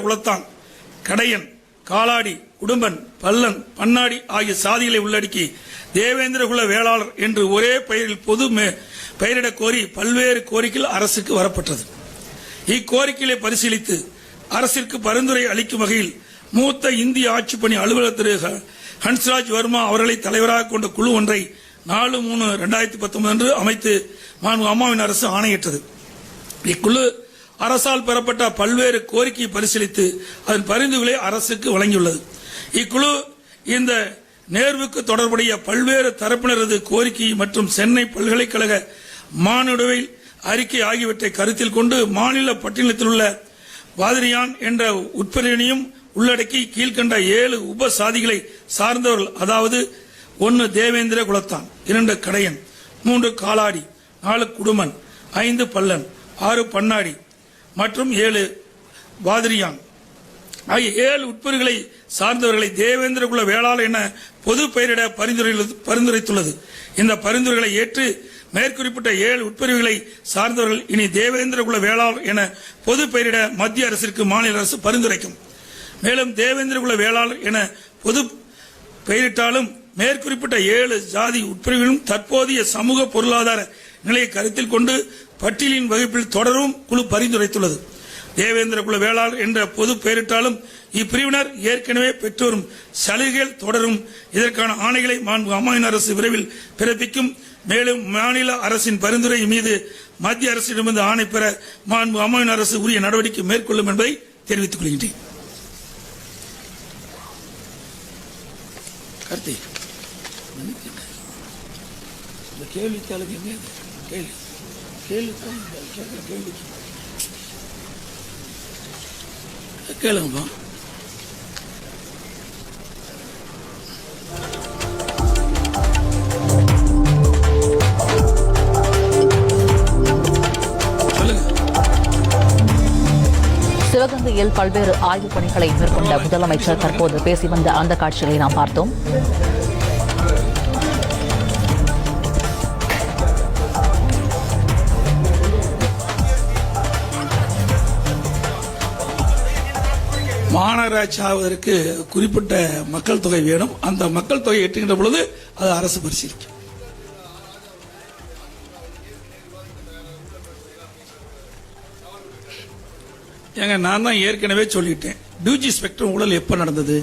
குலத்தான், கடையன், காலாடி, குடும்பன், பல்லன், பன்னாடி ஆகிய சாதிகளை உள்ளடக்கி தேவேந்திரகுல வேளாளர் என்று ஒரே பெயரில் பொது பெயரிடக் கோரி பல்வேறு கோரிக்கைகள் அரசுக்கு வரப்பட்டது. இக்கோரிக்கைகளை பரிசீலித்து அரசிற்கு பரிந்துரை அளிக்கும் வகையில் மூத்த இந்திய ஆட்சிப்பணி அலுவலர் திரு ஹன்ஸ்ராஜ் வர்மா அவர்களை தலைவராக கொண்ட குழு ஒன்றை 4/3/2019 அன்று அமைத்து அம்மாவின் அரசு ஆணையிட்டது. இக்குழு அரசால் பெறப்பட்ட பல்வேறு கோரிக்கையை பரிசீலித்து அதன் பரிந்துரைகளை அரசுக்கு வழங்கியுள்ளது. இக்குழு இந்த நேர்வுக்கு தொடர்புடைய பல்வேறு தரப்பினரது கோரிக்கை மற்றும் சென்னை பல்கலைக்கழக மானுடவியல் அறிக்கை ஆகியவற்றை கருத்தில் கொண்டு மாநில பட்டியலில் உள்ள வாதிரியான் என்ற உட்பிரிவினையும் உள்ளடக்கி கீழ்கண்ட 7 உப சாதிகளை சார்ந்தவர்கள், அதாவது 1 தேவேந்திர குலத்தான், 2 கடையன், 3 காலாடி, 4 குடுமன், 5 பல்லன், 6 பன்னாடி மற்றும் 7 வாதிரியான் ஆகிய 7 உட்பிரிவுகளை சார்ந்தவர்களை தேவேந்திரகுல வேளாளர் என பொது பெயரிட பரிந்துரைத்துள்ளது. இந்த பரிந்துரைகளை ஏற்று மேற்குறிப்பிட்ட 7 உட்பிரிவுகளை சார்ந்தவர்கள் இனி தேவேந்திரகுல வேளாளர் என பொது பெயரிட மத்திய அரசிற்கு மாநில அரசு பரிந்துரைக்கும். மேலும் தேவேந்திரகுல வேளாளர் என பொது பெயரிட்டாலும் மேற்குறிப்பிட்ட 7 ஜாதி உட்பிரிவுகளும் தற்போதைய சமூக பொருளாதார நிலையை கருத்தில் கொண்டு பட்டியலின் வகுப்பில் தொடரும் குழு பரிந்துரைத்துள்ளது. தேவேந்திரகுல வேளாளர் என்ற பொது பெயரிட்டாலும் இப்பிரிவினர் ஏற்கனவே பெற்றோரும் சலுகைகள் தொடரும். இதற்கான ஆணைகளை அம்மாவின் அரசு விரைவில் பிறப்பிக்கும். மேலும் மாநில அரசின் பரிந்துரை மீது மத்திய அரசிடமிருந்து ஆணை பெற அம்மாவின் அரசு உரிய நடவடிக்கை மேற்கொள்ளும் என்பதை தெரிவித்துக் கொள்கின்றேன். கேளுங்கப்பா. சிவகங்கையில் பல்வேறு ஆய்வுப் பணிகளை மேற்கொண்ட முதலமைச்சர் தற்போது பேசி வந்த அந்த காட்சிகளை நாம் பார்த்தோம். மாநகராட்சி ஆவதற்கு குறிப்பிட்ட மக்கள் தொகை வேணும். அந்த மக்கள் தொகை எட்டுகின்ற பொழுது அது அரசு பரிசீலிக்கும். நான் தான் ஏற்கனவே சொல்லிட்டேன், 2G ஸ்பெக்ட்ரம் ஊழல் எப்ப நடந்தது?